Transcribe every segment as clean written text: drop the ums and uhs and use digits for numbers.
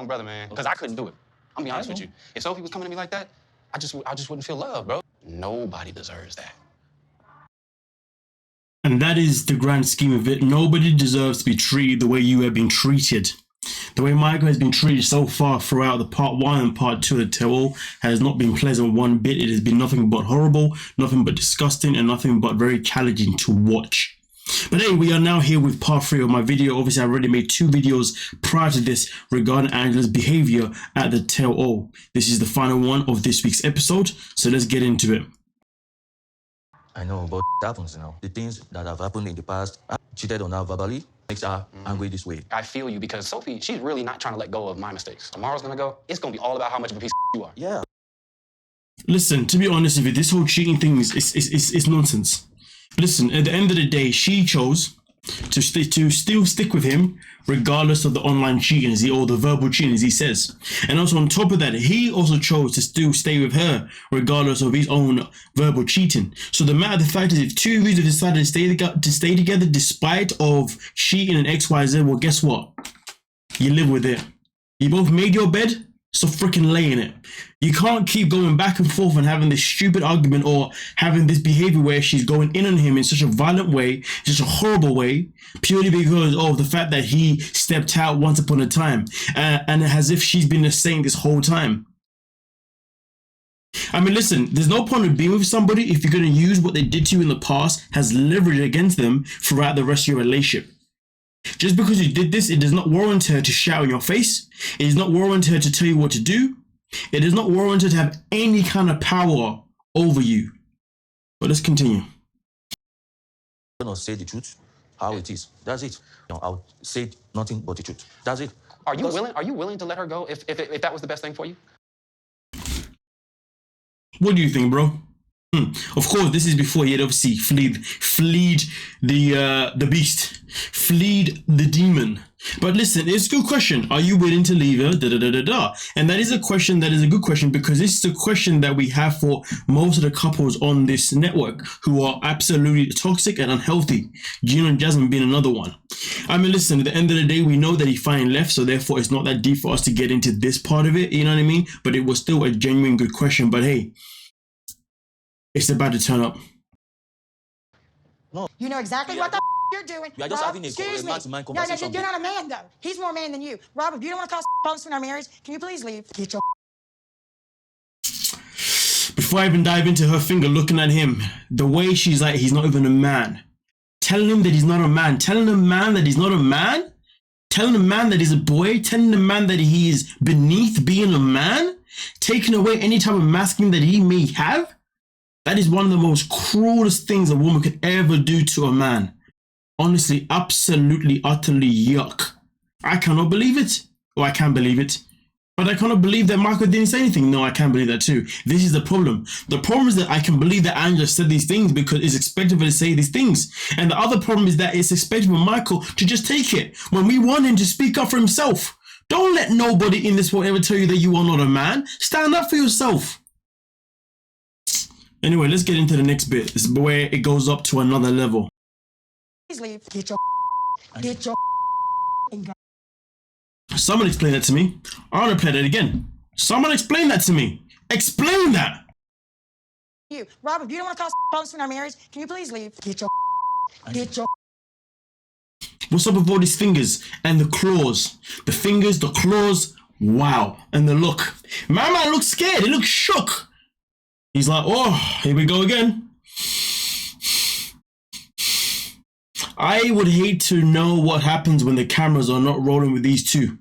own brother, man, because I couldn't do it. I'm gonna be honest with you. If Sophie was coming to me like that, I just wouldn't feel love, bro. Nobody deserves that. And that is the grand scheme of it. Nobody deserves to be treated the way you have been treated. The way Michael has been treated so far throughout the part 1 and part 2 of the tell-all has not been pleasant one bit. It has been nothing but horrible, nothing but disgusting, and nothing but very challenging to watch. But hey, we are now here with part 3 of my video. Obviously, I already made 2 videos prior to this regarding Angela's behavior at the tell-all. This is the final one of this week's episode, so let's get into it. I know, but it happens now. The things that have happened in the past, I cheated on her verbally, makes her angry this way. I feel you because Sophie, she's really not trying to let go of my mistakes. Tomorrow's gonna go, it's gonna be all about how much of a piece of you are. Yeah. Listen, to be honest with you, this whole cheating thing is nonsense. Listen, at the end of the day, she chose to still stick with him regardless of the online cheating or the verbal cheating, as he says. And also on top of that, he also chose to still stay with her regardless of his own verbal cheating. So the matter of the fact is, if two of you decided to stay together despite of cheating and XYZ, well, guess what? You live with it. You both made your bed, so freaking lay in it. You can't keep going back and forth and having this stupid argument or having this behavior where she's going in on him in such a violent way, such a horrible way, purely because of the fact that he stepped out once upon a time, and as if she's been a saint this whole time. I mean, listen, there's no point in being with somebody if you're going to use what they did to you in the past as leverage against them throughout the rest of your relationship. Just because you did this, it does not warrant her to shout in your face. It does not warrant her to tell you what to do. It does not warrant her to have any kind of power over you. But let's continue. I'm gonna say the truth, how it is. That's it. I'll say nothing but the truth. That's it. Are you willing to let her go if that was the best thing for you? What do you think, bro? Of course, this is before he had obviously fleed the beast, fleed the demon. But listen, it's a good question. Are you willing to leave her? And that is a question that is a good question, because this is a question that we have for most of the couples on this network who are absolutely toxic and unhealthy. Gino and Jasmine being another one. I mean, listen, at the end of the day, we know that he finally left, so therefore it's not that deep for us to get into this part of it, you know what I mean? But it was still a genuine good question. But hey, it's about to turn up. No. You know exactly what the you're doing. You are just Rob, having a excuse me. man-to-man No, conversation. you're not a man, though. He's more man than you. Robert, if you don't want to cause problems in our marriage, can you please leave? Get your Before I even dive into her finger looking at him, the way she's like, he's not even a man. Telling him that he's not a man. Telling a man that he's not a man. Telling a man that he's a boy. Telling a man that he is beneath being a man. Taking away any type of masculine that he may have. That is one of the most cruelest things a woman could ever do to a man. Honestly, absolutely, utterly yuck. I cannot believe it. Or I can believe it. But I cannot believe that Michael didn't say anything. No, I can believe that too. This is the problem. The problem is that I can believe that Angela said these things because it's expected of her to say these things. And the other problem is that it's expected of Michael to just take it when we want him to speak up for himself. Don't let nobody in this world ever tell you that you are not a man. Stand up for yourself. Anyway, let's get into the next bit. This is where it goes up to another level. please leave. Get your Someone explain that to me. I want to play that again. Someone explain that to me. Explain that. You, Robert, if you don't want to cause problems in our marriage, can you please leave? Get your What's up with all these fingers and the claws? The fingers, the claws, wow. And the look. My man looks scared. He looks shook. He's like, oh, here we go again. I would hate to know what happens when the cameras are not rolling with these two.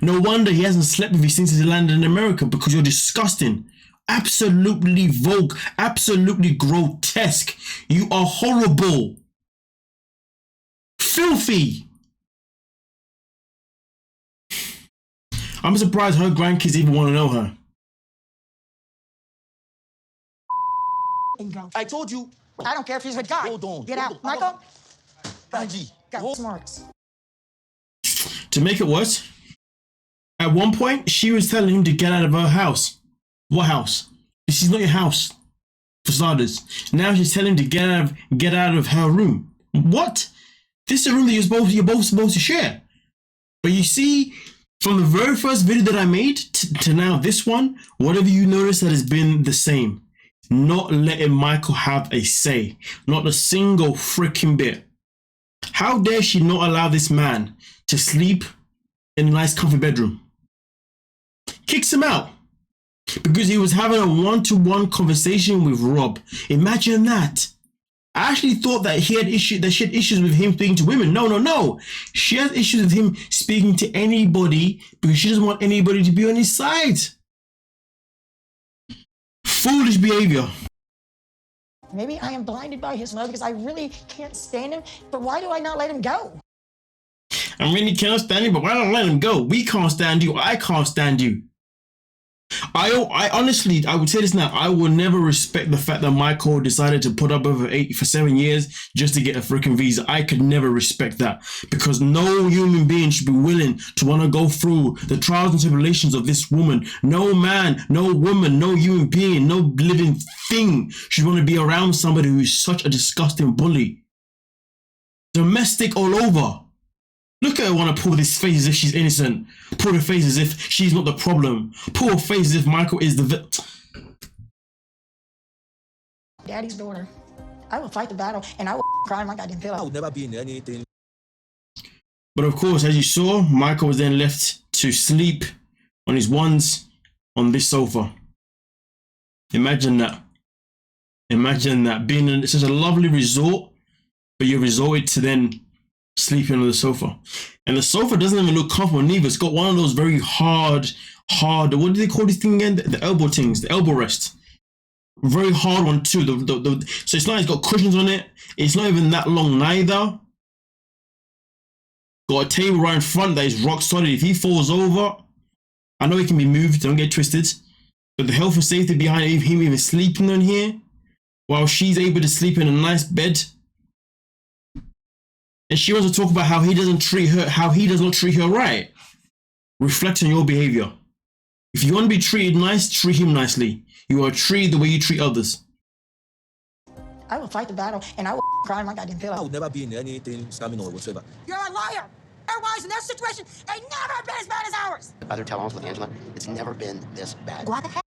No wonder he hasn't slept with you since he landed in America, because you're disgusting. Absolutely vulgar, absolutely grotesque. You are horrible. Filthy. I'm surprised her grandkids even want to know her. I told you. I don't care if he's with God. Hold on. Get out. On. Michael? Angie. Go. Smarts. To make it worse, at one point, she was telling him to get out of her house. What house? This is not your house, for starters. Now she's telling him to get out of her room. What? This is a room that you're both supposed to share. But you see, From the very first video that I made to now this one, whatever you notice that has been the same. Not letting Michael have a say. Not a single freaking bit. How dare she not allow this man to sleep in a nice comfy bedroom? Kicks him out. Because he was having a one-to-one conversation with Rob. Imagine that. I actually thought that she had issues with him speaking to women. No. She has issues with him speaking to anybody because she doesn't want anybody to be on his side. Foolish behavior. Maybe I am blinded by his love because I really can't stand him, but why do I not let him go? I really can't stand him, but why don't I let him go? We can't stand you. I can't stand you. I honestly, I would say this now, I will never respect the fact that Michael decided to put up for 7 years just to get a freaking visa. I could never respect that because no human being should be willing to want to go through the trials and tribulations of this woman. No man, no woman, no human being, no living thing should want to be around somebody who is such a disgusting bully. Domestic all over. Look at her want to pull this face as if she's innocent. Pull her face as if she's not the problem. Pull her face as if Michael is the Daddy's daughter. I will fight the battle and I will cry my goddamn pillow. I would never be in anything. But of course, as you saw, Michael was then left to sleep on his ones on this sofa. Imagine that. Imagine that. Being in such a lovely resort, but you resorted to then sleeping on the sofa. And the sofa doesn't even look comfortable neither. It's got one of those very hard, what do they call this thing again? The elbow things, the elbow rest. Very hard one too. So it's not, it's got cushions on it. It's not even that long neither. Got a table right in front that is rock solid. If he falls over, I know he can be moved, don't get twisted. But the health and safety behind him even sleeping on here, while she's able to sleep in a nice bed. And she wants to talk about how he does not treat her right. Reflect on your behavior. If you want to be treated nice, treat him nicely. You are treated the way you treat others. I will fight the battle and I will cry my goddamn pillow. I would never be in anything scamming or whatsoever. You're a liar. Our wives in their situation ain't never been as bad as ours. Other tell-ons with Angela, it's never been this bad. What the heck?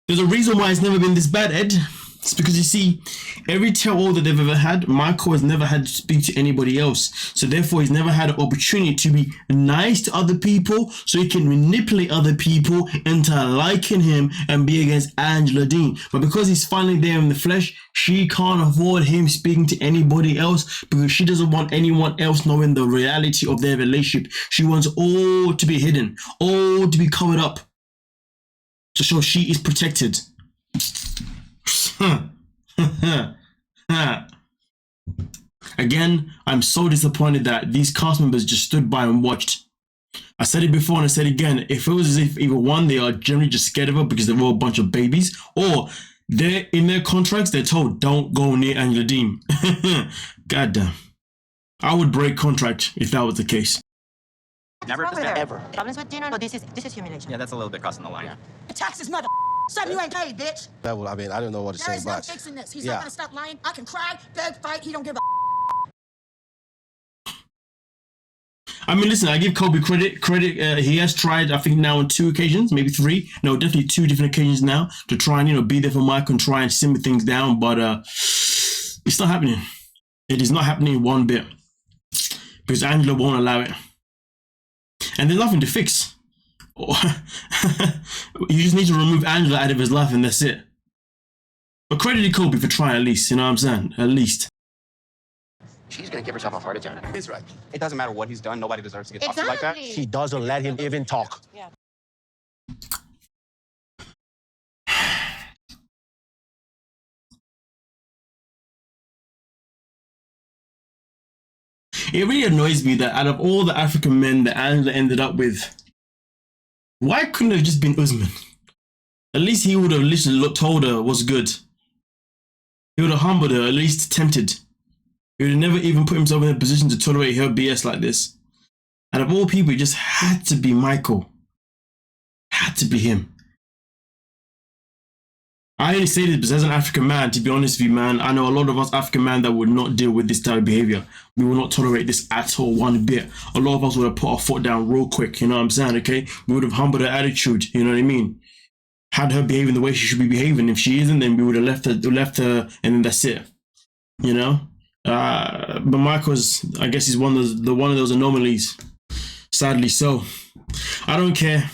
There's a reason why it's never been this bad, Ed. It's because you see, every tell-all that they've ever had, Michael has never had to speak to anybody else. So therefore, he's never had an opportunity to be nice to other people so he can manipulate other people into liking him and be against Angela Dean. But because he's finally there in the flesh, she can't afford him speaking to anybody else because she doesn't want anyone else knowing the reality of their relationship. She wants all to be hidden, all to be covered up to show she is protected. Again, I'm so disappointed that these cast members just stood by and watched. I said it before and I said it again. If it was as if either one, they are generally just scared of her because they're all a bunch of babies, or they're in their contracts, they're told don't go near Angela Dean. God damn. I would break contract if that was the case. Never been ever. Problems with dinner? No, this is humiliation. Yeah, that's a little bit crossing the line. Yeah. The taxes, mother. Something you ain't paid, bitch. That will, I mean, I don't know what to There say, is no but fixing this. He's yeah. not gonna stop lying. I can cry, beg, fight. He don't give a. I mean, listen, I give Kobe credit. He has tried, I think now on 2 occasions, maybe 3. No, definitely 2 different occasions now to try and, be there for Michael and try and simmer things down. But it's not happening. It is not happening one bit because Angela won't allow it. And there's nothing to fix. You just need to remove Angela out of his life and that's it. But credit to Kobe for trying at least, you know what I'm saying? At least. She's gonna give herself a heart attack. He's right. It doesn't matter what he's done. Nobody deserves to get talked to like that. she doesn't let him even talk. Yeah. It really annoys me that out of all the African men that Angela ended up with, why couldn't it have just been Usman? At least he would have literally told her what's good. He would have humbled her, at least tempted. He would have never even put himself in a position to tolerate her BS like this. Out of all people, it just had to be Michael. Had to be him. I only say this because as an African man, to be honest with you, man, I know a lot of us African men that would not deal with this type of behavior. We will not tolerate this at all, one bit. A lot of us would have put our foot down real quick, you know what I'm saying, okay? We would have humbled her attitude, you know what I mean? Had her behaving the way she should be behaving. If she isn't, then we would have left her, and then that's it, you know? But Michael's, I guess he's one of those anomalies, sadly so. I don't care.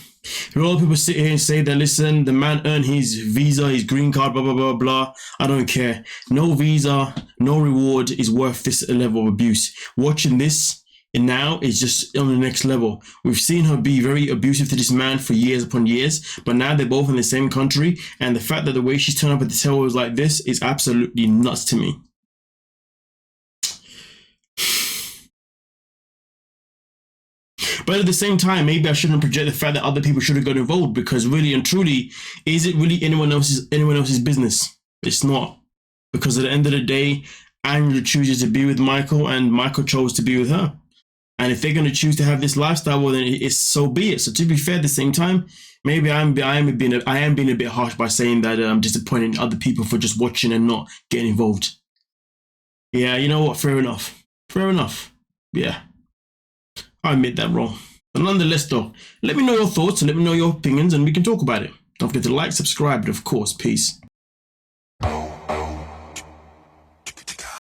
A lot of people sit here and say that, listen, the man earned his visa, his green card, blah, blah, blah, blah. I don't care. No visa, no reward is worth this level of abuse. Watching this now is just on the next level. We've seen her be very abusive to this man for years upon years, but now they're both in the same country, and the fact that the way she's turned up at the table is like this is absolutely nuts to me. But at the same time, maybe I shouldn't project the fact that other people should have got involved, because really and truly, is it really anyone else's business? It's not. Because at the end of the day, Angela chooses to be with Michael and Michael chose to be with her. And if they're going to choose to have this lifestyle, well, then it's so be it. So to be fair, at the same time, maybe I am being a bit harsh by saying that I'm disappointing other people for just watching and not getting involved. Yeah, you know what? Fair enough. Fair enough. Yeah. I admit that wrong. But nonetheless though, let me know your thoughts and let me know your opinions and we can talk about it. Don't forget to like, subscribe, and of course, peace.